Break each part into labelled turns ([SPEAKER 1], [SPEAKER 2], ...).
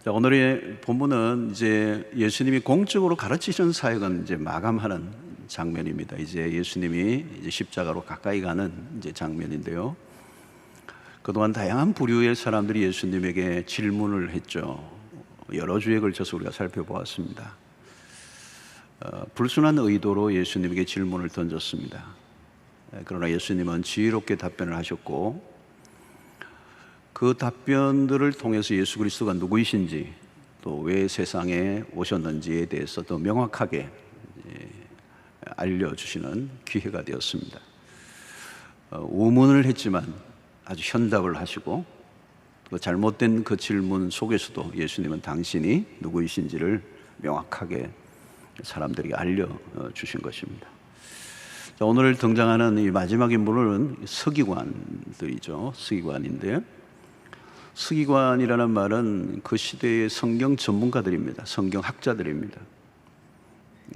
[SPEAKER 1] 자, 오늘의 본문은 이제 예수님이 공적으로 가르치신 사역은 이제 마감하는 장면입니다. 이제 예수님이 이제 십자가로 가까이 가는 이제 장면인데요. 그동안 다양한 부류의 사람들이 예수님에게 질문을 했죠. 여러 주에 걸쳐서 우리가 살펴보았습니다. 불순한 의도로 예수님에게 질문을 던졌습니다. 그러나 예수님은 지혜롭게 답변을 하셨고, 그 답변들을 통해서 예수 그리스도가 누구이신지, 또 왜 세상에 오셨는지에 대해서 더 명확하게 알려주시는 기회가 되었습니다. 우문을 했지만 아주 현답을 하시고, 또 잘못된 그 질문 속에서도 예수님은 당신이 누구이신지를 명확하게 사람들에게 알려주신 것입니다. 자, 오늘 등장하는 이 마지막 인물은 서기관들이죠. 서기관인데요, 서기관이라는 말은 그 시대의 성경 전문가들입니다. 성경 학자들입니다.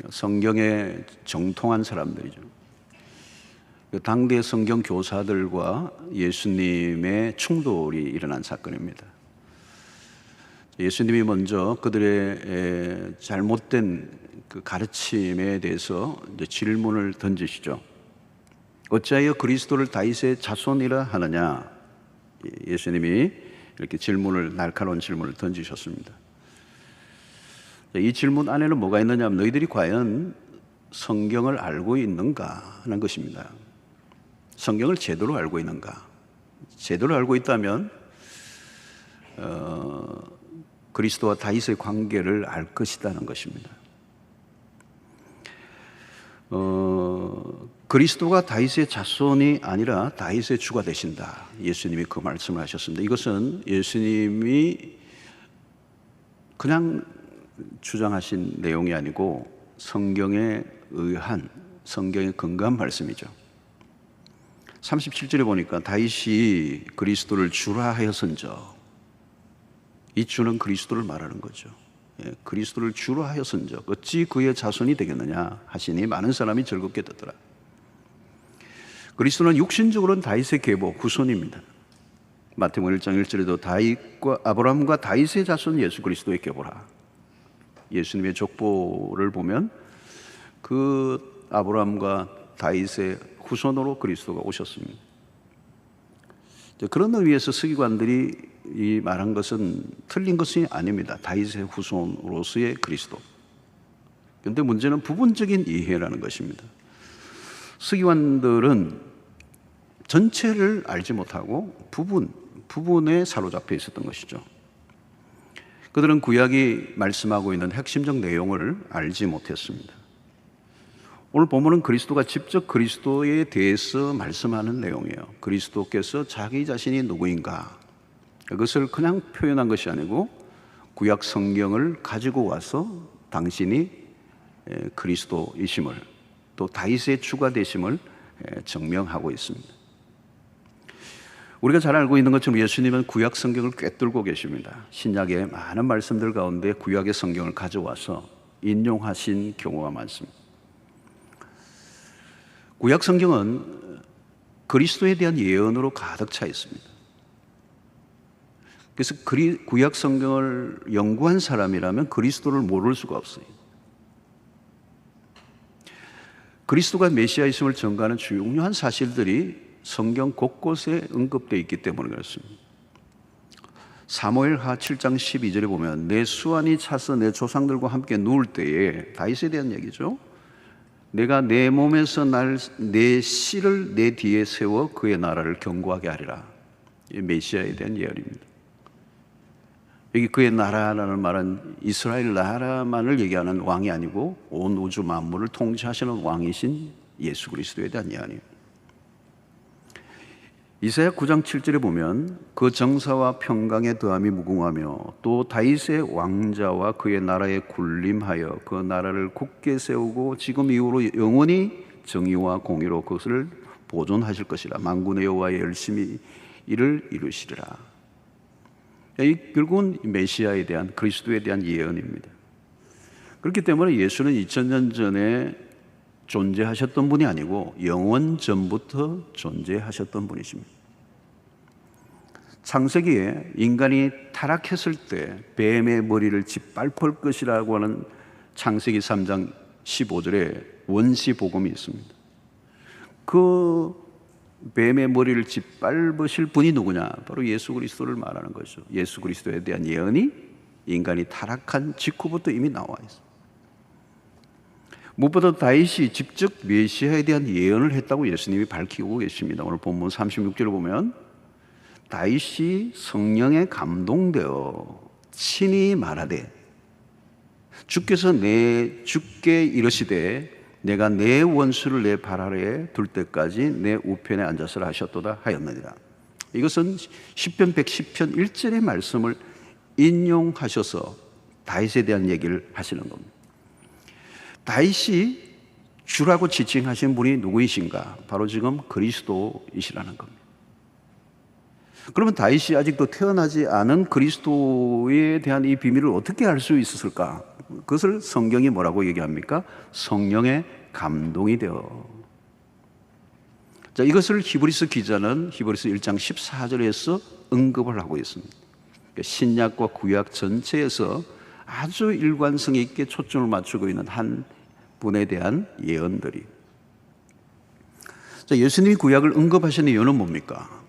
[SPEAKER 1] 성경에 정통한 사람들이죠. 당대 성경 교사들과 예수님의 충돌이 일어난 사건입니다. 예수님이 먼저 그들의 잘못된 그 가르침에 대해서 이제 질문을 던지시죠. 어찌하여 그리스도를 다윗의 자손이라 하느냐? 예수님이 이렇게 날카로운 질문을 던지셨습니다. 이 질문 안에는 뭐가 있느냐 하면, 너희들이 과연 성경을 알고 있는가 하는 것입니다. 성경을 제대로 알고 있는가? 제대로 알고 있다면 그리스도와 다윗의 관계를 알 것이라는 것입니다. 그리스도가 다윗의 자손이 아니라 다윗의 주가 되신다. 예수님이 그 말씀을 하셨습니다. 이것은 예수님이 그냥 주장하신 내용이 아니고 성경에 의한, 성경에 근거한 말씀이죠. 37절에 보니까 다윗이 그리스도를 주라 하였은저, 이 주는 그리스도를 말하는 거죠. 그리스도를 주로 하였은적 어찌 그의 자손이 되겠느냐 하시니 많은 사람이 즐겁게 듣더라. 그리스도는 육신적으로는 다윗의 계보, 후손입니다. 마태복음 1장 1절에도 다윗과 아브라함과 다윗의 자손 예수 그리스도의 계보라. 예수님의 족보를 보면 그 아브라함과 다윗의 후손으로 그리스도가 오셨습니다. 그런 의미에서 서기관들이 이 말한 것은 틀린 것이 아닙니다. 다윗의 후손으로서의 그리스도. 그런데 문제는 부분적인 이해라는 것입니다. 서기관들은 전체를 알지 못하고 부분에 사로잡혀 있었던 것이죠. 그들은 구약이 말씀하고 있는 핵심적 내용을 알지 못했습니다. 오늘 본문은 그리스도가 직접 그리스도에 대해서 말씀하는 내용이에요. 그리스도께서 자기 자신이 누구인가, 그것을 그냥 표현한 것이 아니고 구약 성경을 가지고 와서 당신이 그리스도이심을, 또 다윗의 주가 되심을 증명하고 있습니다. 우리가 잘 알고 있는 것처럼 예수님은 구약 성경을 꿰뚫고 계십니다. 신약의 많은 말씀들 가운데 구약의 성경을 가져와서 인용하신 경우가 많습니다. 구약 성경은 그리스도에 대한 예언으로 가득 차 있습니다. 그래서 구약 성경을 연구한 사람이라면 그리스도를 모를 수가 없어요. 그리스도가 메시아이심을 증거하는 중요한 사실들이 성경 곳곳에 언급되어 있기 때문에 그렇습니다. 사무엘하 7장 12절에 보면 내 수완이 차서 내 조상들과 함께 누울 때에, 다윗에 대한 얘기죠, 내가 내 몸에서 내 씨를 내 뒤에 세워 그의 나라를 견고하게 하리라. 이 메시아에 대한 예언입니다. 여기 그의 나라라는 말은 이스라엘 나라만을 얘기하는 왕이 아니고 온 우주 만물을 통치하시는 왕이신 예수 그리스도에 대한 예언이에요. 이사야 9장 7절에 보면 그 정사와 평강의 더함이 무궁하며 또 다윗의 왕자와 그의 나라에 군림하여 그 나라를 굳게 세우고 지금 이후로 영원히 정의와 공의로 그것을 보존하실 것이라. 만군의 여호와의 열심히 이를 이루시리라. 이 결국은 메시아에 대한, 그리스도에 대한 예언입니다. 그렇기 때문에 예수는 2000년 전에 존재하셨던 분이 아니고 영원 전부터 존재하셨던 분이십니다. 창세기에 인간이 타락했을 때 뱀의 머리를 짓밟을 것이라고 하는 창세기 3장 15절에 원시 복음이 있습니다. 그 뱀의 머리를 짓밟으실 분이 누구냐? 바로 예수 그리스도를 말하는 것이죠. 예수 그리스도에 대한 예언이 인간이 타락한 직후부터 이미 나와 있어요. 무엇보다 다윗이 직접 메시아에 대한 예언을 했다고 예수님이 밝히고 계십니다. 오늘 본문 36절을 보면 다윗이 성령에 감동되어 친히 말하되 주께서 주께 이르시되 내가 내 원수를 내 발 아래에 둘 때까지 내 우편에 앉았으라 하셨도다 하였느니라. 이것은 시편 110편 1절의 말씀을 인용하셔서 다윗에 대한 얘기를 하시는 겁니다. 다윗이 주라고 지칭하신 분이 누구이신가? 바로 지금 그리스도이시라는 겁니다. 그러면 다윗이 아직도 태어나지 않은 그리스도에 대한 이 비밀을 어떻게 알 수 있었을까? 그것을 성경이 뭐라고 얘기합니까? 성령의 감동이 되어. 자, 이것을 히브리서 기자는 히브리서 1장 14절에서 언급을 하고 있습니다. 신약과 구약 전체에서 아주 일관성 있게 초점을 맞추고 있는 한 분에 대한 예언들이. 자, 예수님이 구약을 언급하시는 이유는 뭡니까?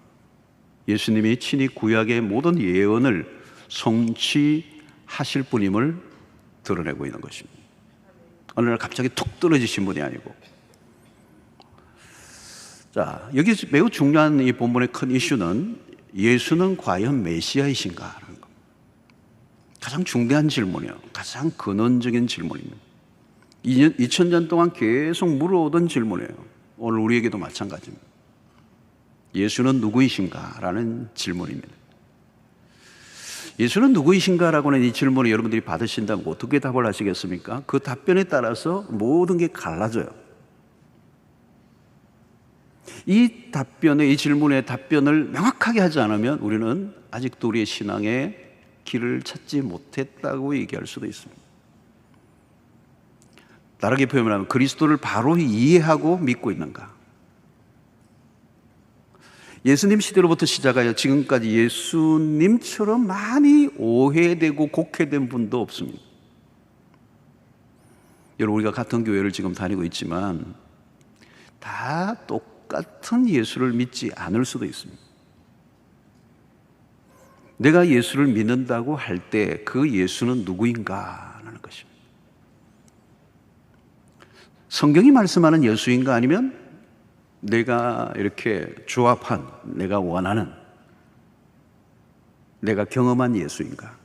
[SPEAKER 1] 예수님이 친히 구약의 모든 예언을 성취하실 분임을 드러내고 있는 것입니다. 어느 날 갑자기 툭 떨어지신 분이 아니고. 자, 여기 매우 중요한 이 본문의 큰 이슈는 예수는 과연 메시아이신가라는 겁니다. 가장 중대한 질문이에요. 가장 근원적인 질문입니다. 2000년 동안 계속 물어오던 질문이에요. 오늘 우리에게도 마찬가지입니다. 예수는 누구이신가? 라는 질문입니다. 예수는 누구이신가? 라고는 이 질문을 여러분들이 받으신다면 어떻게 답을 하시겠습니까? 그 답변에 따라서 모든 게 갈라져요. 이 질문의 답변을 명확하게 하지 않으면 우리는 아직도 우리의 신앙의 길을 찾지 못했다고 얘기할 수도 있습니다. 다르게 표현하면 그리스도를 바로 이해하고 믿고 있는가? 예수님 시대로부터 시작하여 지금까지 예수님처럼 많이 오해되고 곡해된 분도 없습니다. 여러분, 우리가 같은 교회를 지금 다니고 있지만 다 똑같은 예수를 믿지 않을 수도 있습니다. 내가 예수를 믿는다고 할 때 그 예수는 누구인가 하는 것입니다. 성경이 말씀하는 예수인가 아니면 내가 이렇게 조합한, 내가 원하는, 내가 경험한 예수인가?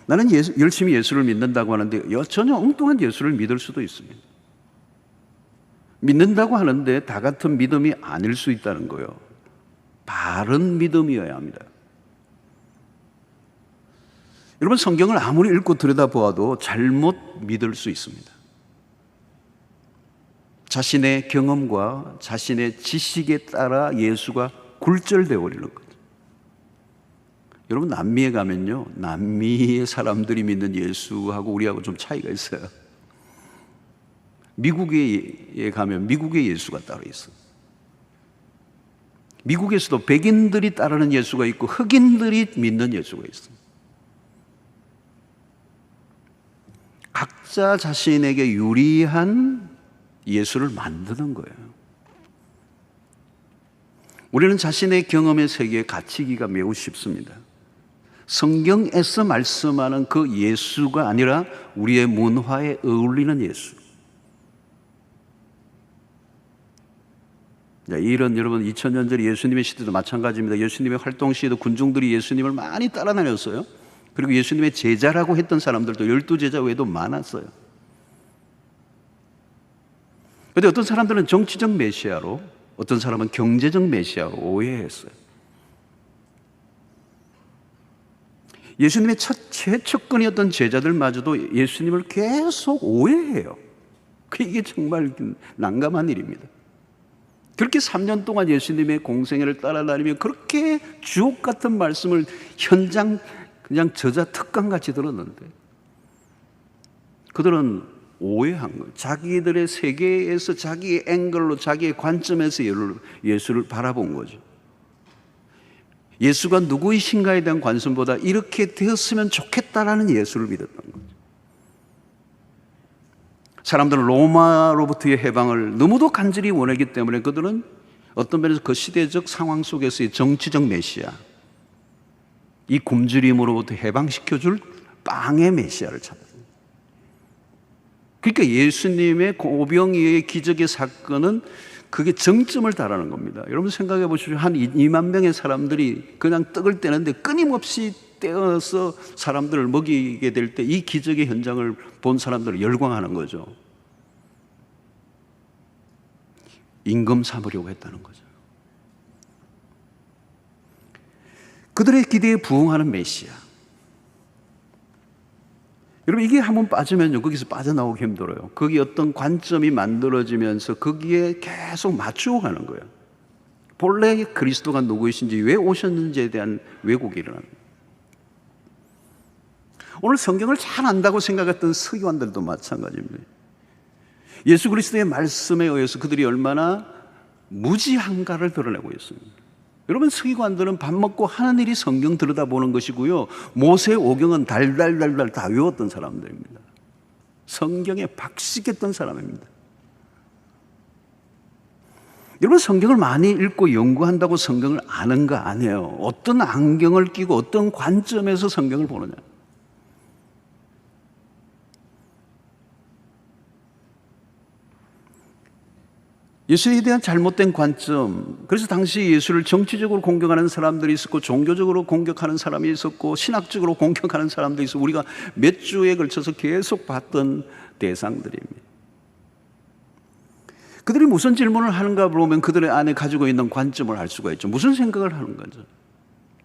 [SPEAKER 1] 나는 열심히 예수를 믿는다고 하는데 전혀 엉뚱한 예수를 믿을 수도 있습니다. 믿는다고 하는데 다 같은 믿음이 아닐 수 있다는 거예요. 바른 믿음이어야 합니다. 여러분, 성경을 아무리 읽고 들여다보아도 잘못 믿을 수 있습니다. 자신의 경험과 자신의 지식에 따라 예수가 굴절되어 버리는 거죠. 여러분, 남미에 가면요, 남미의 사람들이 믿는 예수하고 우리하고 좀 차이가 있어요. 미국에 가면 미국의 예수가 따로 있어요. 미국에서도 백인들이 따르는 예수가 있고 흑인들이 믿는 예수가 있습니다. 각자 자신에게 유리한 예수를 만드는 거예요. 우리는 자신의 경험의 세계에 갇히기가 매우 쉽습니다. 성경에서 말씀하는 그 예수가 아니라 우리의 문화에 어울리는 예수. 이런, 여러분, 2000년 전 예수님의 시대도 마찬가지입니다. 예수님의 활동 시에도 군중들이 예수님을 많이 따라다녔어요. 그리고 예수님의 제자라고 했던 사람들도 12제자 외에도 많았어요. 그런데 어떤 사람들은 정치적 메시아로, 어떤 사람은 경제적 메시아로 오해했어요. 예수님의 최측근이었던 제자들마저도 예수님을 계속 오해해요. 이게 정말 난감한 일입니다. 그렇게 3년 동안 예수님의 공생애를 따라다니며 그렇게 주옥 같은 말씀을 현장 그냥 저자 특강같이 들었는데 그들은 오해한 거예요. 자기들의 세계에서 자기의 앵글로 자기의 관점에서 예수를 바라본 거죠. 예수가 누구이신가에 대한 관심보다 이렇게 되었으면 좋겠다라는 예수를 믿었던 거죠. 사람들은 로마로부터의 해방을 너무도 간절히 원하기 때문에 그들은 어떤 면에서 그 시대적 상황 속에서의 정치적 메시아, 이 굶주림으로부터 해방시켜줄 빵의 메시아를 찾았어요. 그러니까 예수님의 오병이어의 기적의 사건은 그게 정점을 달하는 겁니다. 여러분 생각해 보십시오. 한 2만 명의 사람들이 그냥 떡을 떼는데 끊임없이 떼어서 사람들을 먹이게 될 때 이 기적의 현장을 본 사람들을 열광하는 거죠. 임금 삼으려고 했다는 거죠. 그들의 기대에 부응하는 메시아. 여러분 이게 한번 빠지면요 거기서 빠져나오기 힘들어요. 거기 어떤 관점이 만들어지면서 거기에 계속 맞추고 가는 거예요. 본래 그리스도가 누구이신지 왜 오셨는지에 대한 왜곡이 일어나는 거예요. 오늘 성경을 잘 안다고 생각했던 서기관들도 마찬가지입니다. 예수 그리스도의 말씀에 의해서 그들이 얼마나 무지한가를 드러내고 있습니다. 여러분 서기관들은 밥 먹고 하는 일이 성경 들여다보는 것이고요, 모세 오경은 달달달달 다 외웠던 사람들입니다. 성경에 박식했던 사람입니다. 여러분 성경을 많이 읽고 연구한다고 성경을 아는가? 아니에요. 어떤 안경을 끼고 어떤 관점에서 성경을 보느냐. 예수에 대한 잘못된 관점, 그래서 당시 예수를 정치적으로 공격하는 사람들이 있었고 종교적으로 공격하는 사람이 있었고 신학적으로 공격하는 사람도 있었고 우리가 몇 주에 걸쳐서 계속 봤던 대상들입니다. 그들이 무슨 질문을 하는가 보면 그들의 안에 가지고 있는 관점을 알 수가 있죠. 무슨 생각을 하는 거죠?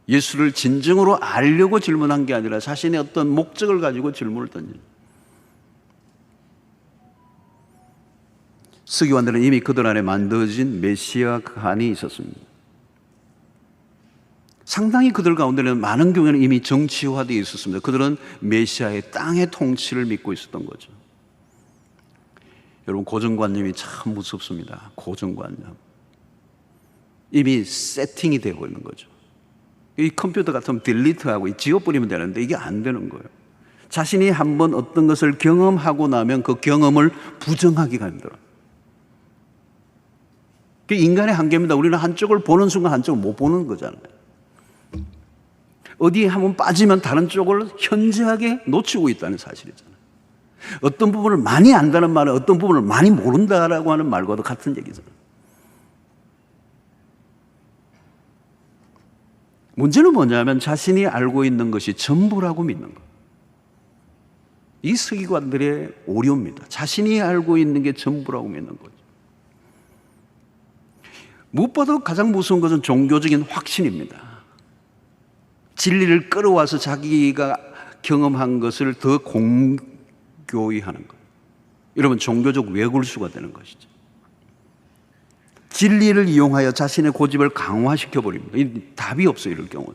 [SPEAKER 1] 예수를 진정으로 알려고 질문한 게 아니라 자신의 어떤 목적을 가지고 질문을 던집니다. 서기관들은 이미 그들 안에 만들어진 메시아 간이 있었습니다. 상당히 그들 가운데는 많은 경우에는 이미 정치화되어 있었습니다. 그들은 메시아의 땅의 통치를 믿고 있었던 거죠. 여러분 고정관념이 참 무섭습니다. 고정관념 이미 세팅이 되고 있는 거죠. 이 컴퓨터 같으면 딜리트하고 지워버리면 되는데 이게 안 되는 거예요. 자신이 한번 어떤 것을 경험하고 나면 그 경험을 부정하기가 힘들어요. 그게 인간의 한계입니다. 우리는 한쪽을 보는 순간 한쪽을 못 보는 거잖아요. 어디에 한번 빠지면 다른 쪽을 현저하게 놓치고 있다는 사실이잖아요. 어떤 부분을 많이 안다는 말은 어떤 부분을 많이 모른다라고 하는 말과도 같은 얘기잖아요. 문제는 뭐냐면 자신이 알고 있는 것이 전부라고 믿는 것. 이 서기관들의 오류입니다. 자신이 알고 있는 게 전부라고 믿는 거죠. 무엇보다 가장 무서운 것은 종교적인 확신입니다. 진리를 끌어와서 자기가 경험한 것을 더 공교히 하는 것. 여러분 종교적 외골수가 되는 것이죠. 진리를 이용하여 자신의 고집을 강화시켜버립니다. 답이 없어요. 이럴 경우는.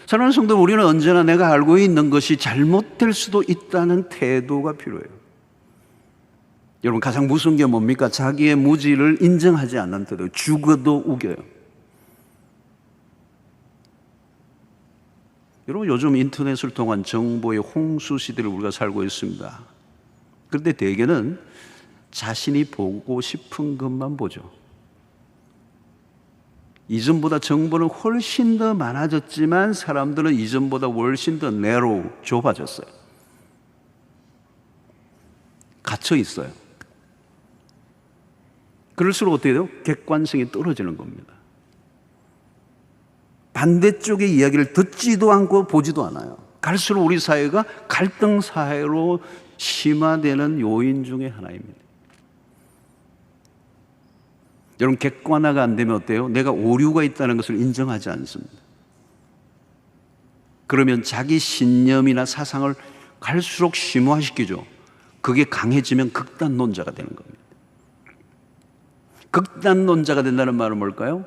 [SPEAKER 1] 사랑하는 성도, 우리는 언제나 내가 알고 있는 것이 잘못될 수도 있다는 태도가 필요해요. 여러분 가장 무서운 게 뭡니까? 자기의 무지를 인정하지 않는 태도. 죽어도 우겨요. 여러분 요즘 인터넷을 통한 정보의 홍수 시대를 우리가 살고 있습니다. 그런데 대개는 자신이 보고 싶은 것만 보죠. 이전보다 정보는 훨씬 더 많아졌지만 사람들은 이전보다 훨씬 더 좁아졌어요. 갇혀 있어요. 그럴수록 어떻게 돼요? 객관성이 떨어지는 겁니다. 반대쪽의 이야기를 듣지도 않고 보지도 않아요. 갈수록 우리 사회가 갈등 사회로 심화되는 요인 중에 하나입니다. 여러분 객관화가 안 되면 어때요? 내가 오류가 있다는 것을 인정하지 않습니다. 그러면 자기 신념이나 사상을 갈수록 심화시키죠. 그게 강해지면 극단론자가 되는 겁니다. 극단론자가 된다는 말은 뭘까요?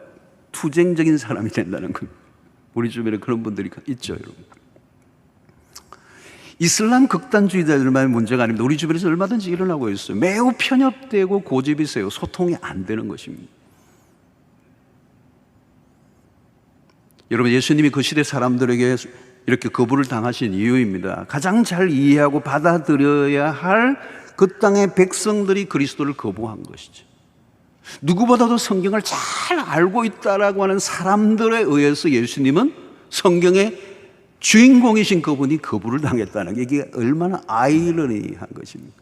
[SPEAKER 1] 투쟁적인 사람이 된다는 겁니다. 우리 주변에 그런 분들이 있죠, 여러분. 이슬람 극단주의자들만의 문제가 아닙니다. 우리 주변에서 얼마든지 일어나고 있어요. 매우 편협되고 고집이 세고 소통이 안 되는 것입니다. 여러분, 예수님이 그 시대 사람들에게 이렇게 거부를 당하신 이유입니다. 가장 잘 이해하고 받아들여야 할 그 땅의 백성들이 그리스도를 거부한 것이죠. 누구보다도 성경을 잘 알고 있다라고 하는 사람들에 의해서 예수님은 성경의 주인공이신 그분이 거부를 당했다는 게 이게 얼마나 아이러니한 것입니까?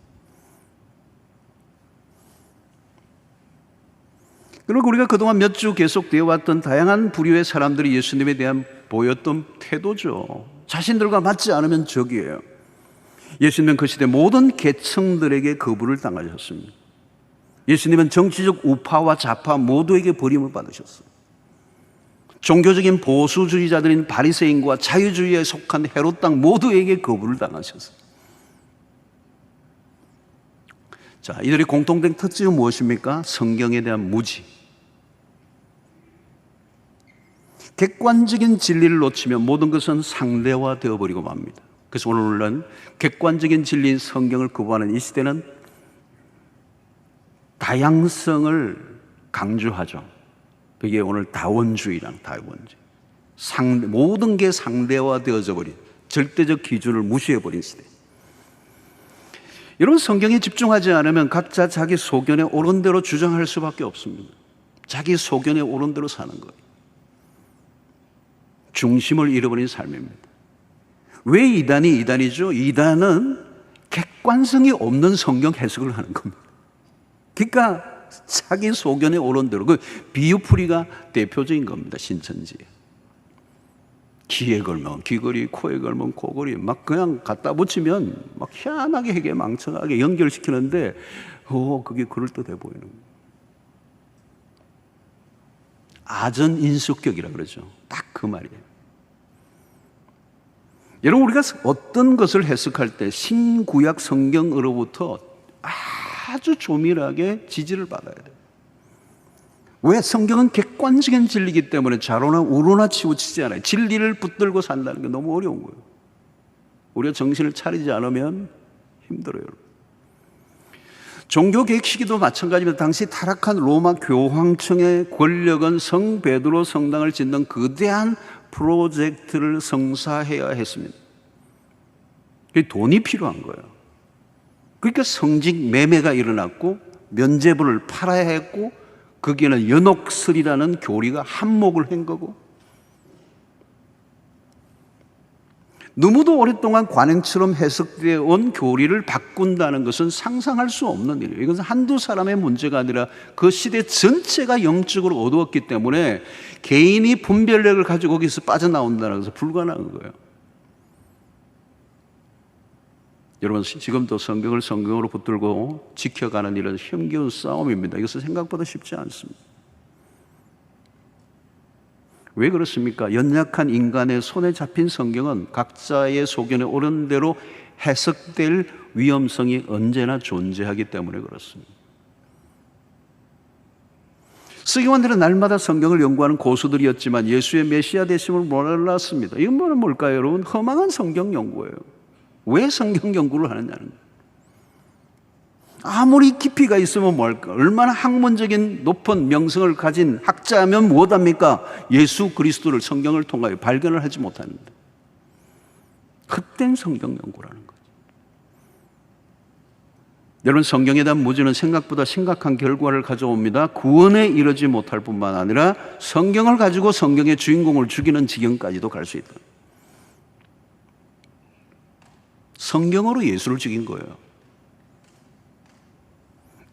[SPEAKER 1] 그리고 우리가 그동안 몇 주 계속되어 왔던 다양한 부류의 사람들이 예수님에 대한 보였던 태도죠. 자신들과 맞지 않으면 적이에요. 예수님은 그 시대 모든 계층들에게 거부를 당하셨습니다. 예수님은 정치적 우파와 좌파 모두에게 버림을 받으셨어요. 종교적인 보수주의자들인 바리새인과 자유주의에 속한 헤롯 당 모두에게 거부를 당하셨어요. 자, 이들의 공통된 특징은 무엇입니까? 성경에 대한 무지. 객관적인 진리를 놓치면 모든 것은 상대화되어 버리고 맙니다. 그래서 오늘은 객관적인 진리인 성경을 거부하는 이 시대는 다양성을 강조하죠. 그게 오늘 다원주의란 다원주의. 모든 게 상대화되어져 버린, 절대적 기준을 무시해버린 시대. 여러분, 성경에 집중하지 않으면 각자 자기 소견에 옳은 대로 주장할 수밖에 없습니다. 자기 소견에 옳은 대로 사는 거예요. 중심을 잃어버린 삶입니다. 왜 이단이 이단이죠? 이단은 객관성이 없는 성경 해석을 하는 겁니다. 그러니까 자기 소견에 옳은 대로, 그 비유풀이가 대표적인 겁니다. 신천지에. 귀에 걸면 귀걸이, 코에 걸면 코걸이, 막 그냥 갖다 붙이면 막 희한하게 해게 망청하게 연결시키는데, 그게 그럴듯해 보이는 거예요. 아전인수격이라 그러죠. 딱 그 말이에요. 여러분, 우리가 어떤 것을 해석할 때 신구약 성경으로부터 아주 조밀하게 지지를 받아야 돼요. 왜? 성경은 객관적인 진리이기 때문에 좌로나 우로나 치우치지 않아요. 진리를 붙들고 산다는 게 너무 어려운 거예요. 우리가 정신을 차리지 않으면 힘들어요. 종교개혁 시기도 마찬가지입니다. 당시 타락한 로마 교황청의 권력은 성 베드로 성당을 짓는 거대한 프로젝트를 성사해야 했습니다. 돈이 필요한 거예요. 그러니까 성직 매매가 일어났고 면죄부를 팔아야 했고, 거기에는 연옥설이라는 교리가 한몫을 한 거고, 너무도 오랫동안 관행처럼 해석되어 온 교리를 바꾼다는 것은 상상할 수 없는 일이에요. 이것은 한두 사람의 문제가 아니라 그 시대 전체가 영적으로 어두웠기 때문에 개인이 분별력을 가지고 거기서 빠져나온다는 것은 불가능한 거예요. 여러분, 지금도 성경을 성경으로 붙들고 지켜가는 일은 힘겨운 싸움입니다. 이것은 생각보다 쉽지 않습니다. 왜 그렇습니까? 연약한 인간의 손에 잡힌 성경은 각자의 소견에 옳은 대로 해석될 위험성이 언제나 존재하기 때문에 그렇습니다. 서기관들은 날마다 성경을 연구하는 고수들이었지만 예수의 메시아 되심을 몰랐습니다. 이건 뭘까요, 여러분? 허망한 성경 연구예요. 왜 성경 연구를 하느냐는 거예요. 아무리 깊이가 있으면 뭘까? 얼마나 학문적인 높은 명성을 가진 학자면 무엇합니까? 예수 그리스도를 성경을 통하여 발견을 하지 못하는데, 헛된 성경 연구라는 거죠. 여러분, 성경에 대한 무지는 생각보다 심각한 결과를 가져옵니다. 구원에 이르지 못할 뿐만 아니라 성경을 가지고 성경의 주인공을 죽이는 지경까지도 갈 수 있다. 성경으로 예수를 죽인 거예요.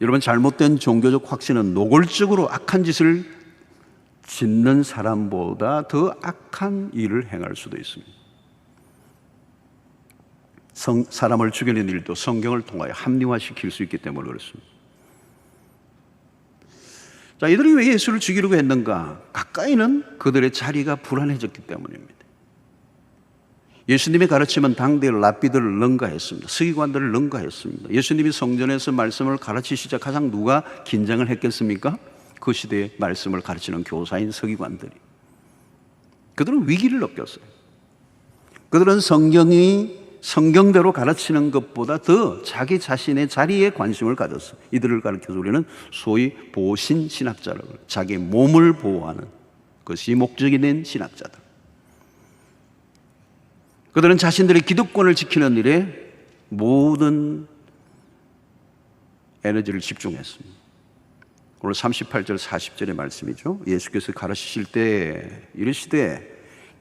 [SPEAKER 1] 여러분, 잘못된 종교적 확신은 노골적으로 악한 짓을 짓는 사람보다 더 악한 일을 행할 수도 있습니다. 사람을 죽이는 일도 성경을 통하여 합리화시킬 수 있기 때문에 그렇습니다. 자, 이들이 왜 예수를 죽이려고 했는가? 가까이는 그들의 자리가 불안해졌기 때문입니다. 예수님의 가르침은 당대의 랍비들을 능가했습니다. 서기관들을 능가했습니다. 예수님이 성전에서 말씀을 가르치시자 가장 누가 긴장을 했겠습니까? 그 시대의 말씀을 가르치는 교사인 서기관들이. 그들은 위기를 느꼈어요. 그들은 성경이 성경대로 가르치는 것보다 더 자기 자신의 자리에 관심을 가졌어요. 이들을 가르쳐서 우리는 소위 보신 신학자라고 해요. 자기 몸을 보호하는 것이 목적이 된 신학자들. 그들은 자신들의 기득권을 지키는 일에 모든 에너지를 집중했습니다. 오늘 38절 40절의 말씀이죠. 예수께서 가르치실 때 이르시되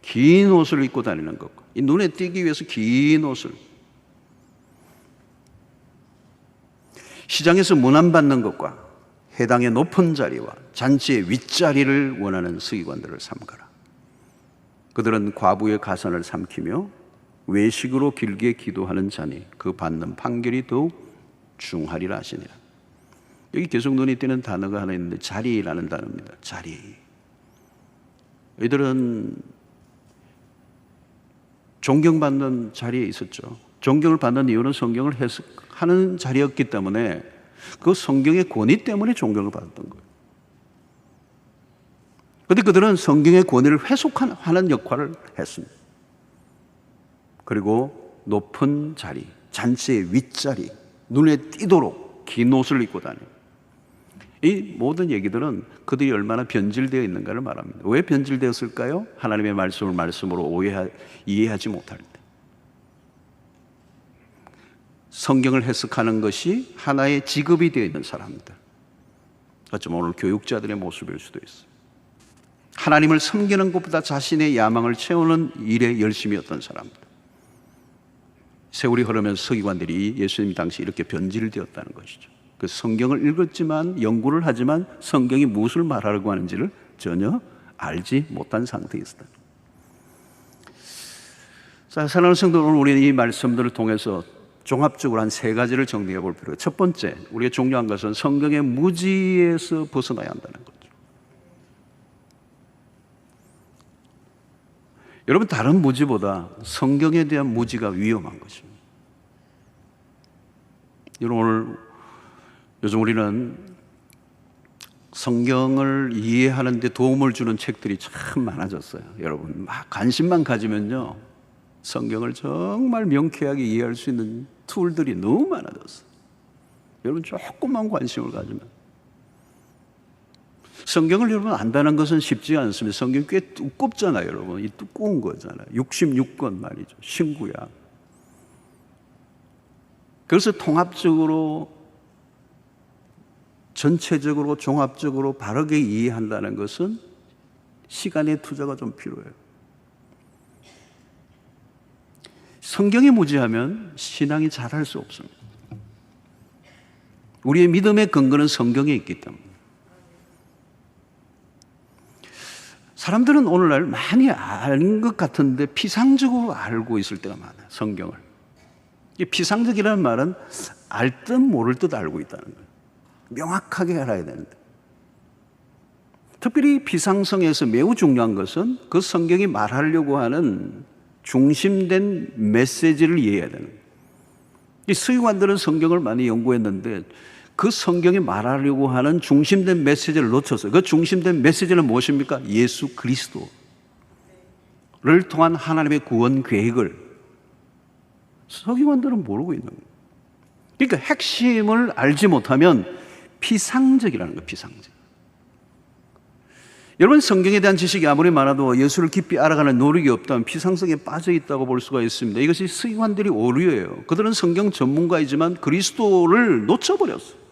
[SPEAKER 1] 긴 옷을 입고 다니는 것과 이 눈에 띄기 위해서 긴 옷을, 시장에서 문안받는 것과 해당의 높은 자리와 잔치의 윗자리를 원하는 서기관들을 삼가라. 그들은 과부의 가산을 삼키며 외식으로 길게 기도하는 자니 그 받는 판결이 더욱 중하리라 하시니라. 여기 계속 눈에 띄는 단어가 하나 있는데 자리라는 단어입니다. 자리. 이들은 존경받는 자리에 있었죠. 존경을 받는 이유는 성경을 해석하는 자리였기 때문에 그 성경의 권위 때문에 존경을 받았던 거예요. 그런데 그들은 성경의 권위를 회속하는 역할을 했습니다. 그리고 높은 자리, 잔치의 윗자리, 눈에 띄도록 긴 옷을 입고 다녀요. 이 모든 얘기들은 그들이 얼마나 변질되어 있는가를 말합니다. 왜 변질되었을까요? 하나님의 말씀을 말씀으로 이해하지 못할 때. 성경을 해석하는 것이 하나의 직업이 되어 있는 사람들. 어쩌면 오늘 교육자들의 모습일 수도 있어요. 하나님을 섬기는 것보다 자신의 야망을 채우는 일에 열심이었던 사람들. 세월이 흐르면서 서기관들이 예수님 당시 이렇게 변질되었다는 것이죠. 그 성경을 읽었지만, 연구를 하지만 성경이 무엇을 말하려고 하는지를 전혀 알지 못한 상태에 있었다. 자, 사랑하는 성도, 오늘 우리는 이 말씀들을 통해서 종합적으로 한 세 가지를 정리해 볼 필요가 있어요. 첫 번째, 우리가 중요한 것은 성경의 무지에서 벗어나야 한다는 거죠. 여러분, 다른 무지보다 성경에 대한 무지가 위험한 것입니다. 여러분, 요즘 우리는 성경을 이해하는 데 도움을 주는 책들이 참 많아졌어요. 여러분, 막 관심만 가지면요, 성경을 정말 명쾌하게 이해할 수 있는 툴들이 너무 많아졌어요. 여러분, 조금만 관심을 가지면. 성경을 여러분 안다는 것은 쉽지 않습니다. 성경이 꽤 두껍잖아요, 여러분. 이 두꺼운 거잖아요. 66권 말이죠. 신구약. 그래서 통합적으로, 전체적으로, 종합적으로 바르게 이해한다는 것은 시간의 투자가 좀 필요해요. 성경에 무지하면 신앙이 자랄 수 없습니다. 우리의 믿음의 근거는 성경에 있기 때문에. 사람들은 오늘날 많이 아는 것 같은데 피상적으로 알고 있을 때가 많아요, 성경을. 이 피상적이라는 말은 알 듯 모를 듯 알고 있다는 거예요. 명확하게 알아야 되는데. 특별히 피상성에서 매우 중요한 것은 그 성경이 말하려고 하는 중심된 메시지를 이해해야 되는 거예요. 이 서기관들은 성경을 많이 연구했는데 그 성경이 말하려고 하는 중심된 메시지를 놓쳤어요. 그 중심된 메시지는 무엇입니까? 예수 그리스도를 통한 하나님의 구원 계획을 서기관들은 모르고 있는 거예요. 그러니까 핵심을 알지 못하면 피상적이라는 거예요. 피상적. 여러분, 성경에 대한 지식이 아무리 많아도 예수를 깊이 알아가는 노력이 없다면 피상성에 빠져 있다고 볼 수가 있습니다. 이것이 서기관들이 오류예요. 그들은 성경 전문가이지만 그리스도를 놓쳐버렸어요.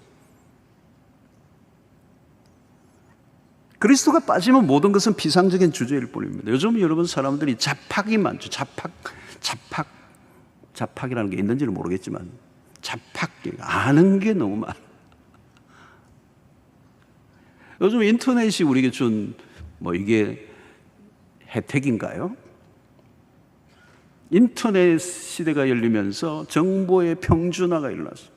[SPEAKER 1] 그리스도가 빠지면 모든 것은 피상적인 주제일 뿐입니다. 요즘 여러분 사람들이 잡학이 많죠. 잡학이라는 게 있는지는 모르겠지만 잡학, 아는 게 너무 많아. 요즘 인터넷이 우리에게 준 이게 혜택인가요? 인터넷 시대가 열리면서 정보의 평준화가 일어났어요.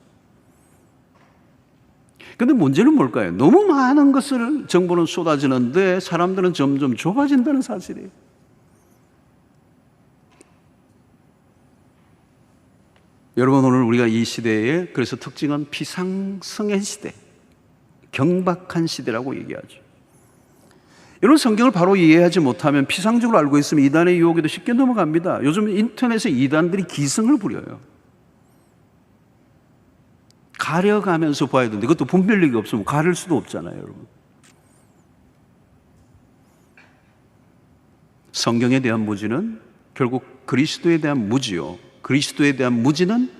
[SPEAKER 1] 그런데 문제는 뭘까요? 너무 많은 것을 정보는 쏟아지는데 사람들은 점점 좁아진다는 사실이에요. 여러분, 오늘 우리가 이 시대에 그래서 특징은 피상성의 시대, 경박한 시대라고 얘기하죠. 여러분, 성경을 바로 이해하지 못하면 피상적으로 알고 있으면 이단의 유혹에도 쉽게 넘어갑니다. 요즘 인터넷에 이단들이 기승을 부려요. 가려가면서 봐야 되는데 그것도 분별력이 없으면 가릴 수도 없잖아요, 여러분. 성경에 대한 무지는 결국 그리스도에 대한 무지요. 그리스도에 대한 무지는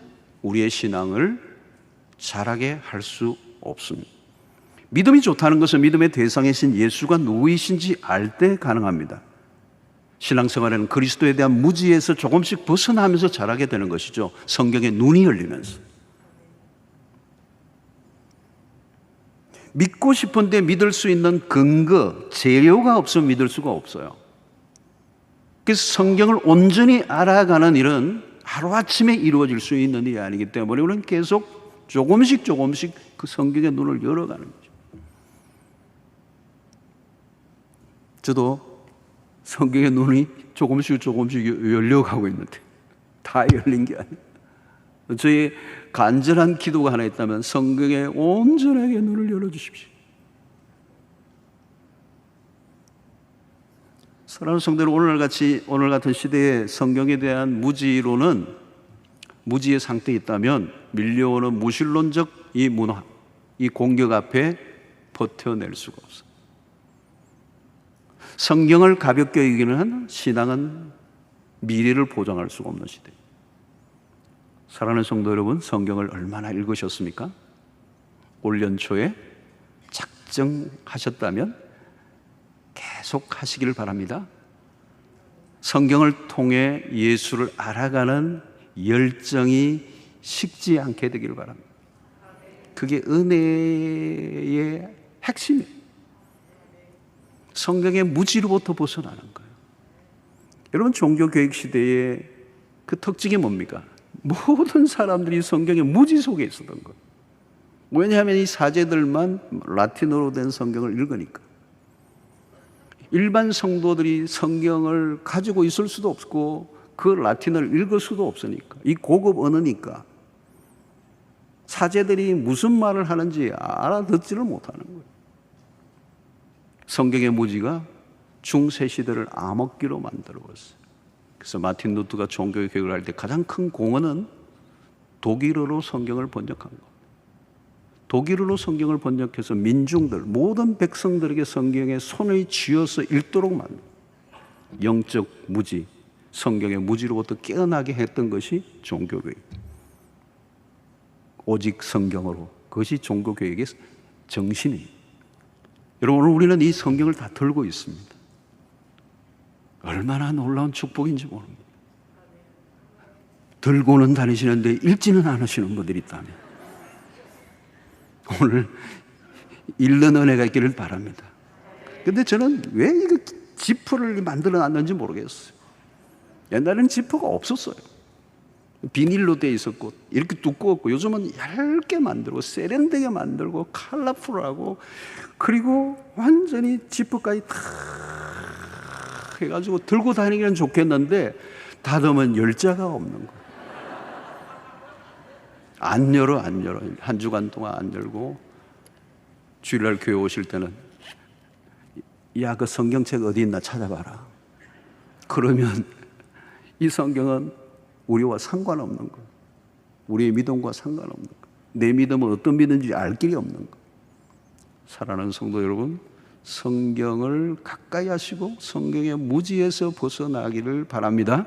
[SPEAKER 1] 우리의 신앙을 자라게 할 수 없습니다. 믿음이 좋다는 것은 믿음의 대상이신 예수가 누구이신지 알 때 가능합니다. 신앙생활에는 그리스도에 대한 무지에서 조금씩 벗어나면서 자라게 되는 것이죠. 성경의 눈이 열리면서. 믿고 싶은데 믿을 수 있는 근거, 재료가 없으면 믿을 수가 없어요. 그래서 성경을 온전히 알아가는 일은 하루아침에 이루어질 수 있는 일이 아니기 때문에 우리는 계속 조금씩 그 성경의 눈을 열어가는 거죠. 저도 성경의 눈이 조금씩 열려가고 있는데 다 열린 게 아니에요. 저의 간절한 기도가 하나 있다면 성경에 온전하게 눈을 열어주십시오. 사랑하는 성도들, 오늘 같은 시대에 성경에 대한 무지로는 무지의 상태에 있다면 밀려오는 무신론적 이 문화, 이 공격 앞에 버텨낼 수가 없어요. 성경을 가볍게 여기는 한 신앙은 미래를 보장할 수가 없는 시대. 사랑하는 성도 여러분, 성경을 얼마나 읽으셨습니까? 올 연초에 작정하셨다면 계속 하시기를 바랍니다. 성경을 통해 예수를 알아가는 열정이 식지 않게 되기를 바랍니다. 그게 은혜의 핵심이에요. 성경의 무지로부터 벗어나는 거예요. 여러분, 종교교육 시대의 그 특징이 뭡니까? 모든 사람들이 성경의 무지 속에 있었던 거예요. 왜냐하면 이 사제들만 라틴어로 된 성경을 읽으니까. 일반 성도들이 성경을 가지고 있을 수도 없고 그 라틴어를 읽을 수도 없으니까, 이 고급 언어니까 사제들이 무슨 말을 하는지 알아듣지를 못하는 거예요. 성경의 무지가 중세 시대를 암흑기로 만들어버렸어요. 그래서 마틴 루터가 종교 개혁을 할 때 가장 큰 공헌은 독일어로 성경을 번역한 겁니다. 독일어로 성경을 번역해서 민중들, 모든 백성들에게 성경에 손을 쥐어서 읽도록 만든 영적 무지, 성경의 무지로부터 깨어나게 했던 것이 종교교육. 오직 성경으로, 그것이 종교교육의 정신이에요. 여러분, 오늘 우리는 이 성경을 다 들고 있습니다. 얼마나 놀라운 축복인지 모릅니다. 들고는 다니시는데 읽지는 않으시는 분들이 있다면 오늘 읽는 은혜가 있기를 바랍니다. 근데 저는 왜 이거 지퍼를 만들어 놨는지 모르겠어요. 옛날에는 지퍼가 없었어요. 비닐로 되어 있었고 이렇게 두꺼웠고, 요즘은 얇게 만들고 세련되게 만들고 컬러풀하고, 그리고 완전히 지퍼까지 다 해가지고 들고 다니기는 좋겠는데 닫으면 열자가 없는 거예요. 안 열어. 한 주간 동안 안 열고 주일날 교회 오실 때는 야, 그 성경책 어디 있나 찾아봐라. 그러면 이 성경은 우리와 상관없는 거, 우리의 믿음과 상관없는 거, 내 믿음은 어떤 믿음인지 알 길이 없는 거. 사랑하는 성도 여러분, 성경을 가까이 하시고 성경의 무지에서 벗어나기를 바랍니다.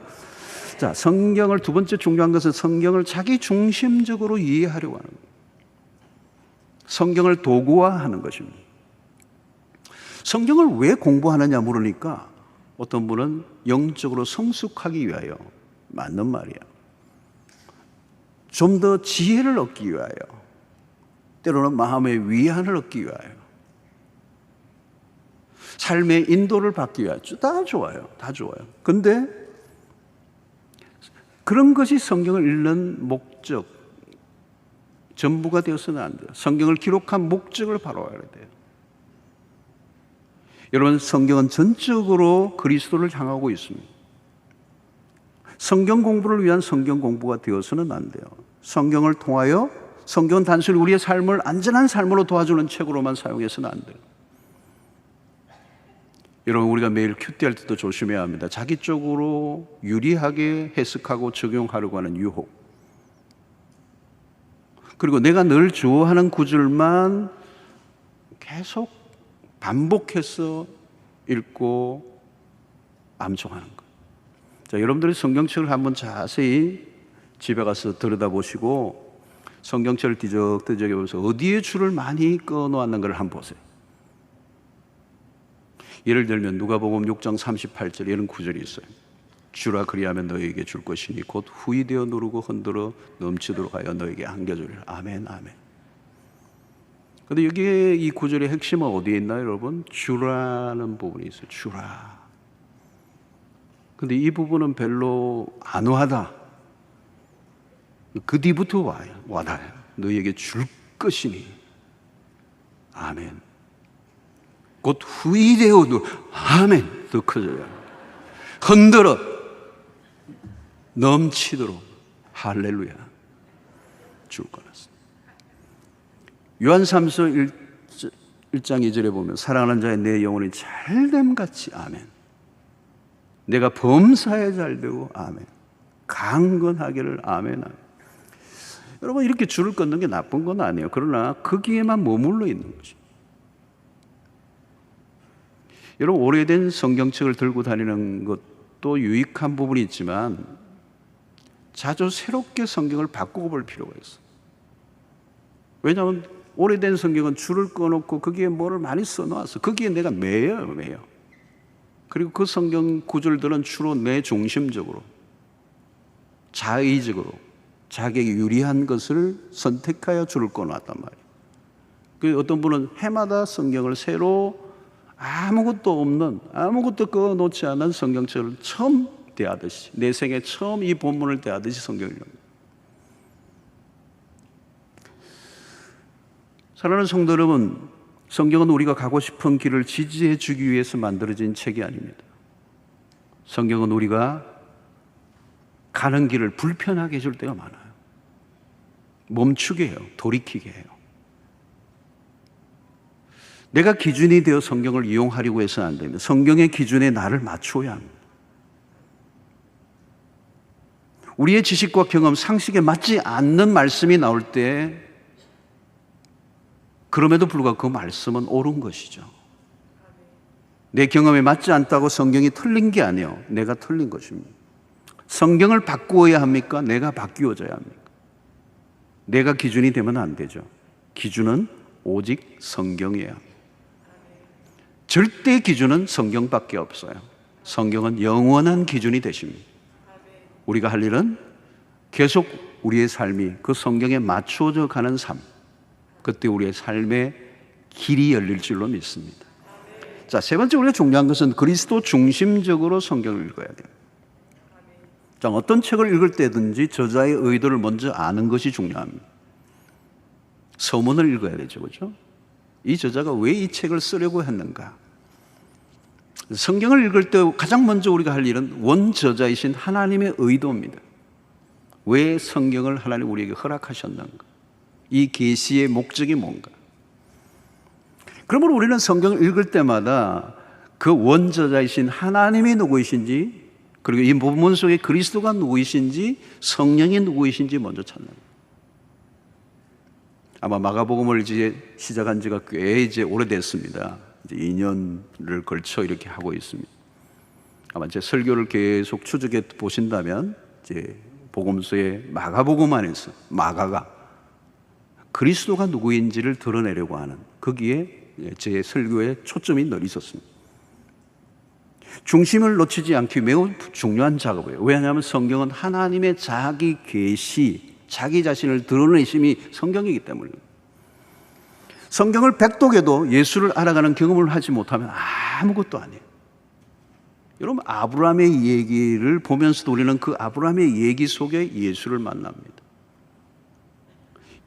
[SPEAKER 1] 자, 성경을, 두 번째 중요한 것은 성경을 자기 중심적으로 이해하려고 하는 거예요. 성경을 도구화하는 것입니다. 성경을 왜 공부하느냐 물으니까 어떤 분은 영적으로 성숙하기 위하여, 맞는 말이야. 좀 더 지혜를 얻기 위하여, 때로는 마음의 위안을 얻기 위하여, 삶의 인도를 받기 위하여, 다 좋아요. 다 좋아요. 근데 그런 것이 성경을 읽는 목적, 전부가 되어서는 안 돼요. 성경을 기록한 목적을 바라봐야 돼요. 여러분, 성경은 전적으로 그리스도를 향하고 있습니다. 성경 공부를 위한 성경 공부가 되어서는 안 돼요. 성경을 통하여, 성경은 단순히 우리의 삶을 안전한 삶으로 도와주는 책으로만 사용해서는 안 돼요. 여러분, 우리가 매일 큐티할 때도 조심해야 합니다. 자기 쪽으로 유리하게 해석하고 적용하려고 하는 유혹, 그리고 내가 늘 좋아하는 구절만 계속 반복해서 읽고 암송하는 것. 자, 여러분들이 성경책을 한번 자세히 집에 가서 들여다보시고 성경책을 뒤적뒤적 해보면서 어디에 줄을 많이 꺼놓았는가를 한번 보세요. 예를 들면 누가복음 6장 38절 이런 구절이 있어요. 주라 그리하면 너에게 줄 것이니 곧 후이되어 누르고 흔들어 넘치도록 하여 너에게 안겨주리라. 아멘, 아멘. 근데 여기에 이 구절의 핵심은 어디에 있나요, 여러분? 주라는 부분이 있어요. 주라. 근데 이 부분은 별로 안 와다. 그 뒤부터 와닿아요. 너에게 줄 것이니. 아멘. 곧 후이되어 누르. 아멘. 더 커져요. 흔들어 넘치도록. 할렐루야. 줄 거라서. 요한삼서 1장 2절에 보면 사랑하는 자의 내 영혼이 잘됨같이 아멘. 내가 범사에 잘되고 아멘. 강건하기를 아멘, 아멘. 여러분 이렇게 줄을 끊는 게 나쁜 건 아니에요. 그러나 거기에만 머물러 있는 거죠. 여러분 오래된 성경책을 들고 다니는 것도 유익한 부분이 있지만 자주 새롭게 성경을 바꾸고 볼 필요가 있어요. 왜냐하면 오래된 성경은 줄을 꺼놓고 거기에 뭐를 많이 써놓았어. 거기에 내가 매여요. 그리고 그 성경 구절들은 주로 내 중심적으로 자의적으로 자기에게 유리한 것을 선택하여 줄을 꺼놨단 말이에요. 그 어떤 분은 해마다 성경을 새로 아무것도 없는 아무것도 꺼놓지 않은 성경책을 처음 대하듯이 내 생에 처음 이 본문을 대하듯이 성경을 읽는. 사랑하는 성도 여러분, 성경은 우리가 가고 싶은 길을 지지해 주기 위해서 만들어진 책이 아닙니다. 성경은 우리가 가는 길을 불편하게 해줄 때가 많아요. 멈추게 해요. 돌이키게 해요. 내가 기준이 되어 성경을 이용하려고 해서는 안 됩니다. 성경의 기준에 나를 맞춰야 합니다. 우리의 지식과 경험, 상식에 맞지 않는 말씀이 나올 때 그럼에도 불구하고 그 말씀은 옳은 것이죠. 내 경험에 맞지 않다고 성경이 틀린 게 아니에요. 내가 틀린 것입니다. 성경을 바꾸어야 합니까? 내가 바뀌어져야 합니까? 내가 기준이 되면 안 되죠. 기준은 오직 성경이에요. 절대 기준은 성경밖에 없어요. 성경은 영원한 기준이 되십니다. 우리가 할 일은 계속 우리의 삶이 그 성경에 맞춰져 가는 삶, 그때 우리의 삶의 길이 열릴 줄로 믿습니다. 자, 세 번째 우리가 중요한 것은 그리스도 중심적으로 성경을 읽어야 돼요. 자, 어떤 책을 읽을 때든지 저자의 의도를 먼저 아는 것이 중요합니다. 서문을 읽어야 되죠, 그렇죠? 이 저자가 왜 이 책을 쓰려고 했는가? 성경을 읽을 때 가장 먼저 우리가 할 일은 원저자이신 하나님의 의도입니다. 왜 성경을 하나님 우리에게 허락하셨는가? 이 계시의 목적이 뭔가? 그러므로 우리는 성경을 읽을 때마다 그 원저자이신 하나님이 누구이신지, 그리고 이 본문 속에 그리스도가 누구이신지, 성령이 누구이신지 먼저 찾는 거예요. 아마 마가복음을 이제 시작한 지가 꽤 이제 오래됐습니다. 이제 2년을 걸쳐 이렇게 하고 있습니다. 아마 제 설교를 계속 추적해 보신다면 이제 복음서의 마가복음 안에서 마가가 그리스도가 누구인지를 드러내려고 하는 거기에 제 설교의 초점이 늘 있었습니다. 중심을 놓치지 않기 매우 중요한 작업이에요. 왜냐하면 성경은 하나님의 자기 계시, 자기 자신을 드러내심이 성경이기 때문입니다. 성경을 백독해도 예수를 알아가는 경험을 하지 못하면 아무것도 아니에요. 여러분, 아브라함의 얘기를 보면서도 우리는 그 아브라함의 얘기 속에 예수를 만납니다.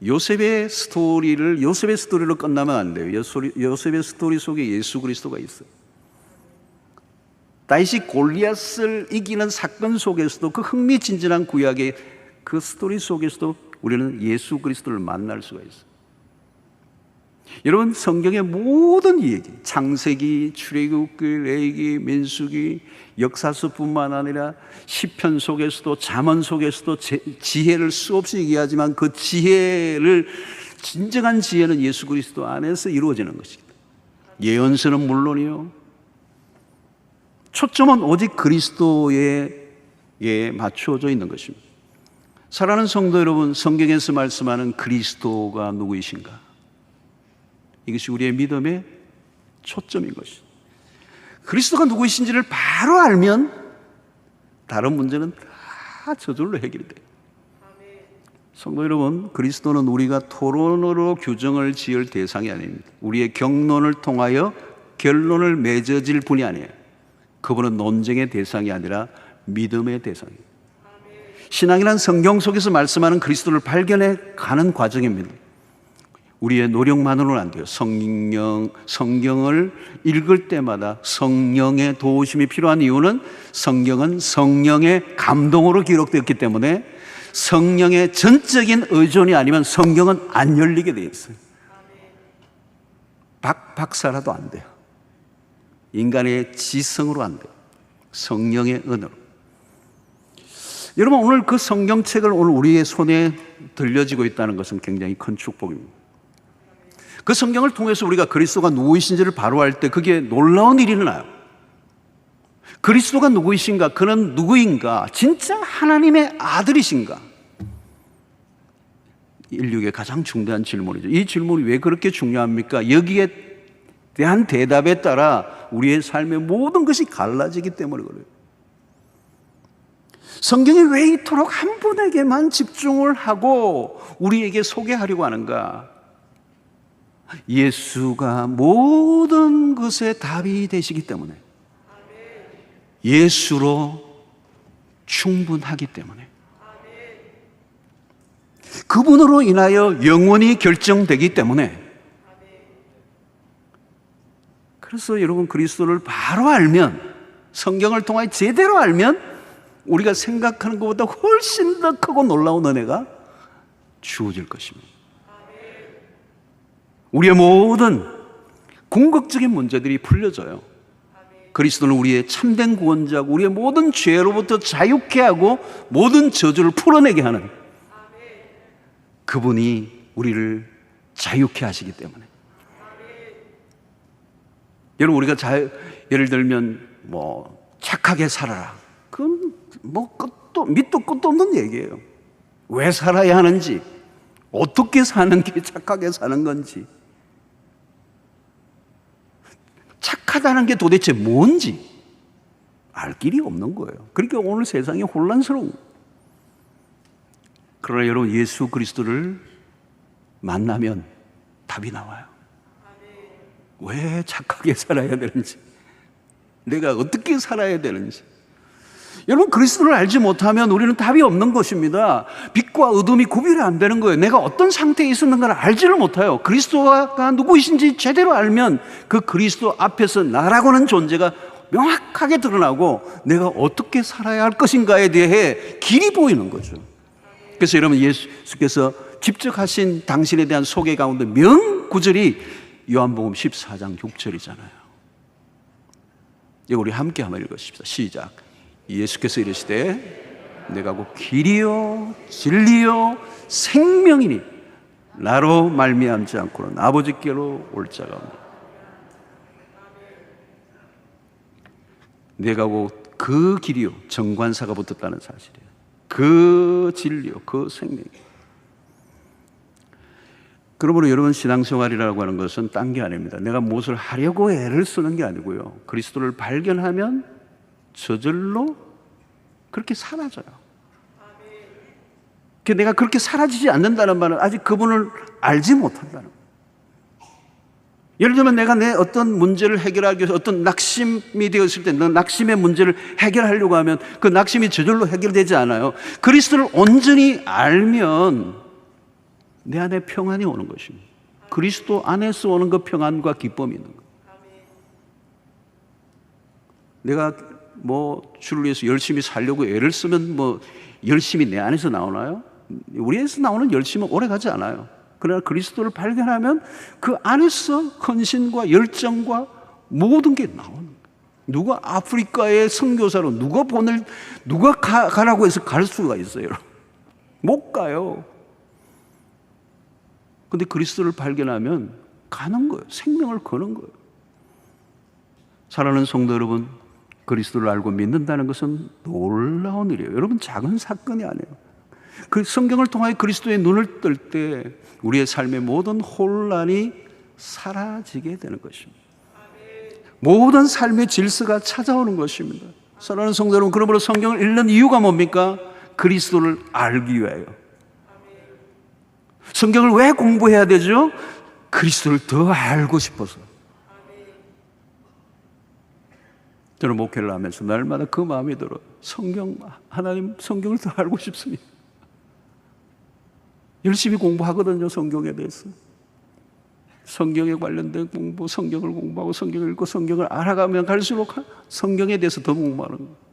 [SPEAKER 1] 요셉의 스토리로 끝나면 안 돼요. 요셉의 스토리 속에 예수 그리스도가 있어요. 다윗이 골리앗을 이기는 사건 속에서도 그 흥미진진한 구약의 그 스토리 속에서도 우리는 예수 그리스도를 만날 수가 있어요. 여러분, 성경의 모든 얘기, 창세기, 출애굽기, 레위기, 민수기, 역사서뿐만 아니라 시편 속에서도 잠언 속에서도 지혜를 수없이 얘기하지만 그 지혜를 진정한 지혜는 예수 그리스도 안에서 이루어지는 것입니다. 예언서는 물론이요, 초점은 오직 그리스도의 맞추어져 있는 것입니다. 사랑하는 성도 여러분, 성경에서 말씀하는 그리스도가 누구이신가? 이것이 우리의 믿음의 초점인 것입니다. 그리스도가 누구이신지를 바로 알면 다른 문제는 다 저절로 해결이 돼요. 성도 여러분, 그리스도는 우리가 토론으로 규정을 지을 대상이 아닙니다. 우리의 경론을 통하여 결론을 맺어질 분이 아니에요. 그분은 논쟁의 대상이 아니라 믿음의 대상이에요. 신앙이란 성경 속에서 말씀하는 그리스도를 발견해 가는 과정입니다. 우리의 노력만으로는 안 돼요. 성경을 읽을 때마다 성령의 도우심이 필요한 이유는 성경은 성령의 감동으로 기록되었기 때문에 성령의 전적인 의존이 아니면 성경은 안 열리게 되어 있어요. 박사라도 안 돼요. 인간의 지성으로 안 돼요. 성령의 은혜로. 여러분, 오늘 그 성경책을 오늘 우리의 손에 들려지고 있다는 것은 굉장히 큰 축복입니다. 그 성경을 통해서 우리가 그리스도가 누구이신지를 바로 알 때 그게 놀라운 일이 일어나요. 그리스도가 누구이신가? 그는 누구인가? 진짜 하나님의 아들이신가? 인류의 가장 중대한 질문이죠. 이 질문이 왜 그렇게 중요합니까? 여기에 대한 대답에 따라 우리의 삶의 모든 것이 갈라지기 때문에 그래요. 성경이 왜 이토록 한 분에게만 집중을 하고 우리에게 소개하려고 하는가? 예수가 모든 것의 답이 되시기 때문에, 예수로 충분하기 때문에, 그분으로 인하여 영원히 결정되기 때문에. 그래서 여러분, 그리스도를 바로 알면, 성경을 통해 제대로 알면 우리가 생각하는 것보다 훨씬 더 크고 놀라운 은혜가 주어질 것입니다. 우리의 모든 궁극적인 문제들이 풀려져요. 그리스도는 우리의 참된 구원자고 우리의 모든 죄로부터 자유케 하고 모든 저주를 풀어내게 하는 그분이 우리를 자유케 하시기 때문에. 여러분, 우리가 예를 들면 착하게 살아라. 그건 밑도 끝도 없는 얘기예요. 왜 살아야 하는지, 어떻게 사는 게 착하게 사는 건지, 착하다는 게 도대체 뭔지 알 길이 없는 거예요. 그러니까 오늘 세상이 혼란스러운 거예요. 그러나 여러분, 예수 그리스도를 만나면 답이 나와요. 왜 착하게 살아야 되는지, 내가 어떻게 살아야 되는지. 여러분, 그리스도를 알지 못하면 우리는 답이 없는 것입니다. 빛과 어둠이 구별이 안 되는 거예요. 내가 어떤 상태에 있었는가를 알지를 못해요. 그리스도가 누구이신지 제대로 알면 그 그리스도 앞에서 나라고는 존재가 명확하게 드러나고 내가 어떻게 살아야 할 것인가에 대해 길이 보이는 거죠. 그래서 여러분, 예수께서 직접 하신 당신에 대한 소개 가운데 명구절이 요한복음 14장 6절이잖아요. 이거 우리 함께 한번 읽으십시다. 시작. 예수께서 이르시되 내가 곧 길이요 진리요 생명이니 나로 말미암지 않고는 아버지께로 올 자가 없느니라. 내가 곧 그 길이요, 정관사가 붙었다는 사실이에요. 그 진리요, 그 생명이요. 그러므로 여러분, 신앙생활이라고 하는 것은 딴 게 아닙니다. 내가 무엇을 하려고 애를 쓰는 게 아니고요, 그리스도를 발견하면 저절로 그렇게 사라져요. 내가 그렇게 사라지지 않는다는 말은 아직 그분을 알지 못한다는 거예요. 예를 들면 내가 내 어떤 문제를 해결하기 위해서 어떤 낙심이 되었을 때 낙심의 문제를 해결하려고 하면 그 낙심이 저절로 해결되지 않아요. 그리스도를 온전히 알면 내 안에 평안이 오는 것입니다. 그리스도 안에서 오는 그 평안과 기쁨이 있는 거예요. 내가 주를 위해서 열심히 살려고 애를 쓰면 열심히 내 안에서 나오나요? 우리 안에서 나오는 열심은 오래 가지 않아요. 그러나 그리스도를 발견하면 그 안에서 헌신과 열정과 모든 게 나오는 거예요. 누가 아프리카의 선교사로 누가 가라고 해서 갈 수가 있어요? 못 가요. 근데 그리스도를 발견하면 가는 거예요. 생명을 거는 거예요. 사랑하는 성도 여러분, 그리스도를 알고 믿는다는 것은 놀라운 일이에요. 여러분, 작은 사건이 아니에요. 그 성경을 통하여 그리스도의 눈을 뜰 때 우리의 삶의 모든 혼란이 사라지게 되는 것입니다. 모든 삶의 질서가 찾아오는 것입니다. 사랑하는 성도 여러분, 그러므로 성경을 읽는 이유가 뭡니까? 그리스도를 알기 위하여. 성경을 왜 공부해야 되죠? 그리스도를 더 알고 싶어서. 저는 목회를 하면서 날마다 그 마음이 들어요. 하나님 성경을 더 알고 싶습니다. 열심히 공부하거든요, 성경에 대해서. 성경에 관련된 공부, 성경을 공부하고 성경을 읽고 성경을 알아가면 갈수록 성경에 대해서 더 목마른 거예요.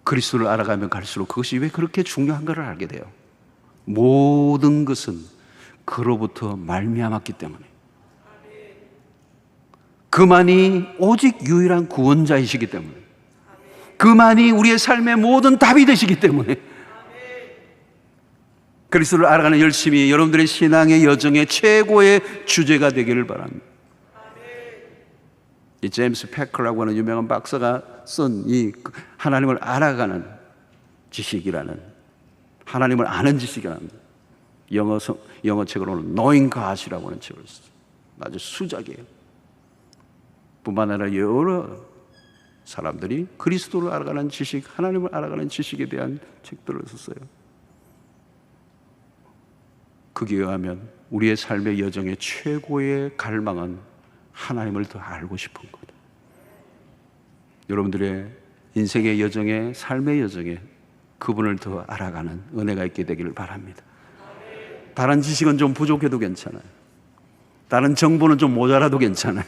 [SPEAKER 1] 그리스도를 알아가면 갈수록 그것이 왜 그렇게 중요한가를 알게 돼요. 모든 것은 그로부터 말미암았기 때문에. 그만이 오직 유일한 구원자이시기 때문에. 그만이 우리의 삶의 모든 답이 되시기 때문에. 그리스도를 알아가는 열심이 여러분들의 신앙의 여정의 최고의 주제가 되기를 바랍니다. 이 제임스 패커라고 하는 유명한 박사가 쓴 이 하나님을 알아가는 지식이라는, 하나님을 아는 지식이라는 영어 책으로는 Knowing God이라고 하는 책을 썼어요. 아주 수작이에요. 뿐만 아니라 여러 사람들이 그리스도를 알아가는 지식, 하나님을 알아가는 지식에 대한 책들을 썼어요. 거기에 의하면 우리의 삶의 여정의 최고의 갈망은 하나님을 더 알고 싶은 것. 여러분들의 인생의 여정에, 삶의 여정에 그분을 더 알아가는 은혜가 있게 되기를 바랍니다. 다른 지식은 좀 부족해도 괜찮아요. 다른 정보는 좀 모자라도 괜찮아요.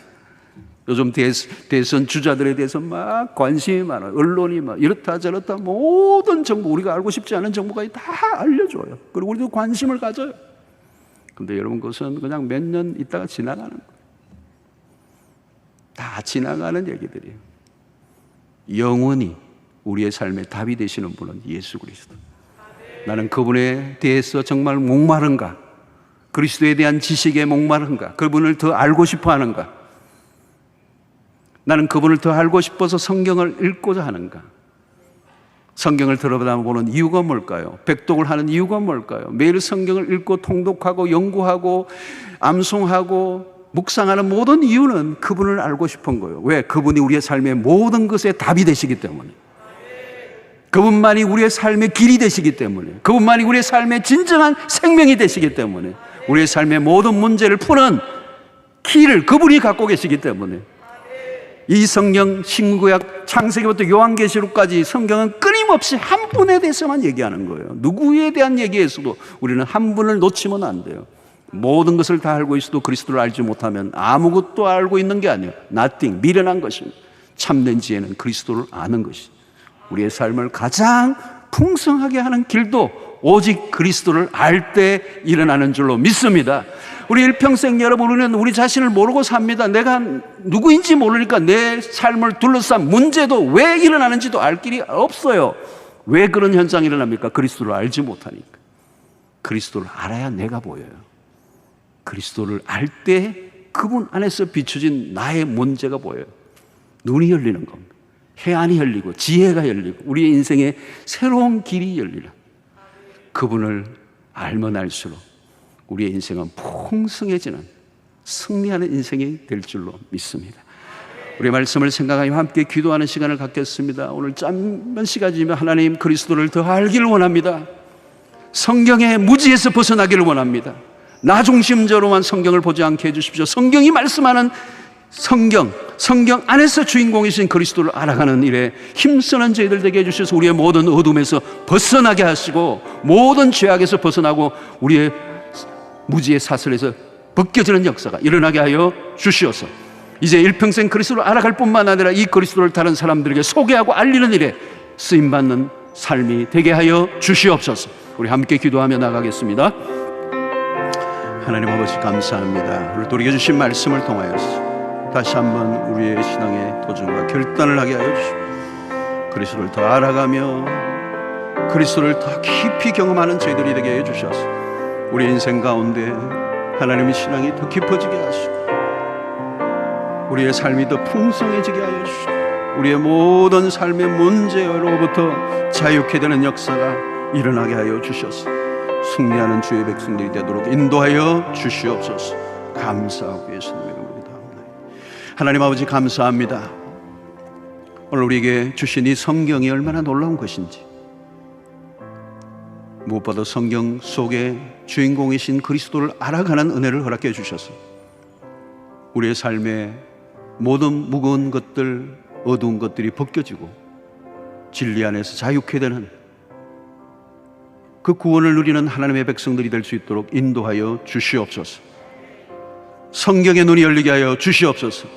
[SPEAKER 1] 요즘 대선 주자들에 대해서 막 관심이 많아요. 언론이 막 이렇다 저렇다 모든 정보, 우리가 알고 싶지 않은 정보가 다 알려줘요. 그리고 우리도 관심을 가져요. 근데 여러분, 그것은 그냥 몇 년 있다가 지나가는 거예요. 다 지나가는 얘기들이에요. 영원히 우리의 삶의 답이 되시는 분은 예수 그리스도. 나는 그분에 대해서 정말 목마른가? 그리스도에 대한 지식에 목마른가? 그분을 더 알고 싶어 하는가? 나는 그분을 더 알고 싶어서 성경을 읽고자 하는가? 성경을 들어보는 이유가 뭘까요? 백독을 하는 이유가 뭘까요? 매일 성경을 읽고 통독하고 연구하고 암송하고 묵상하는 모든 이유는 그분을 알고 싶은 거예요. 왜? 그분이 우리의 삶의 모든 것에 답이 되시기 때문에. 그분만이 우리의 삶의 길이 되시기 때문에. 그분만이 우리의 삶의 진정한 생명이 되시기 때문에. 우리의 삶의 모든 문제를 푸는 키를 그분이 갖고 계시기 때문에. 이 성경, 신구약, 창세기부터 요한계시록까지 성경은 끊임없이 한 분에 대해서만 얘기하는 거예요. 누구에 대한 얘기에서도 우리는 한 분을 놓치면 안 돼요. 모든 것을 다 알고 있어도 그리스도를 알지 못하면 아무것도 알고 있는 게 아니에요. Nothing, 미련한 것입니다. 참된 지혜는 그리스도를 아는 것이. 우리의 삶을 가장 풍성하게 하는 길도 오직 그리스도를 알 때 일어나는 줄로 믿습니다. 우리 일평생 여러분, 우리는 우리 자신을 모르고 삽니다. 내가 누구인지 모르니까 내 삶을 둘러싼 문제도 왜 일어나는지도 알 길이 없어요. 왜 그런 현상이 일어납니까? 그리스도를 알지 못하니까. 그리스도를 알아야 내가 보여요. 그리스도를 알 때 그분 안에서 비춰진 나의 문제가 보여요. 눈이 열리는 겁니다. 해안이 열리고 지혜가 열리고 우리의 인생에 새로운 길이 열리는, 그분을 알면 알수록 우리의 인생은 풍성해지는 승리하는 인생이 될 줄로 믿습니다. 우리 말씀을 생각하며 함께 기도하는 시간을 갖겠습니다. 오늘 짧은 시간이지만 하나님, 그리스도를 더 알기를 원합니다. 성경의 무지에서 벗어나기를 원합니다. 나 중심적으로만 성경을 보지 않게 해주십시오. 성경이 말씀하는 성경 안에서 주인공이신 그리스도를 알아가는 일에 힘쓰는 저희들 되게 해주셔서 우리의 모든 어둠에서 벗어나게 하시고 모든 죄악에서 벗어나고 우리의 무지의 사슬에서 벗겨지는 역사가 일어나게 하여 주시옵소서. 이제 일평생 그리스도를 알아갈 뿐만 아니라 이 그리스도를 다른 사람들에게 소개하고 알리는 일에 쓰임받는 삶이 되게 하여 주시옵소서. 우리 함께 기도하며 나가겠습니다. 하나님 아버지, 감사합니다. 오늘 우리에게 주신 말씀을 통하여서 다시 한번 우리의 신앙의 도전과 결단을 하게 하여 주시고 그리스도를 더 알아가며 그리스도를 더 깊이 경험하는 저희들이 되게 해 주셔서 우리 인생 가운데 하나님의 신앙이 더 깊어지게 하시고 우리의 삶이 더 풍성해지게 하여 주시고 우리의 모든 삶의 문제로부터 자유케 되는 역사가 일어나게 하여 주셔서 승리하는 주의 백성들이 되도록 인도하여 주시옵소서. 감사하고 예수님의 이름으로 기도합니다. 하나님 아버지 감사합니다. 오늘 우리에게 주신 이 성경이 얼마나 놀라운 것인지, 무엇보다 성경 속에 주인공이신 그리스도를 알아가는 은혜를 허락해 주셔서 우리의 삶에 모든 무거운 것들, 어두운 것들이 벗겨지고 진리 안에서 자유케 되는 그 구원을 누리는 하나님의 백성들이 될 수 있도록 인도하여 주시옵소서. 성경의 눈이 열리게 하여 주시옵소서.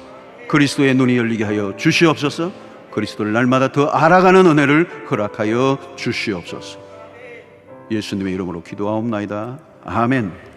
[SPEAKER 1] 그리스도의 눈이 열리게 하여 주시옵소서. 그리스도를 날마다 더 알아가는 은혜를 허락하여 주시옵소서. 예수님의 이름으로 기도하옵나이다. 아멘.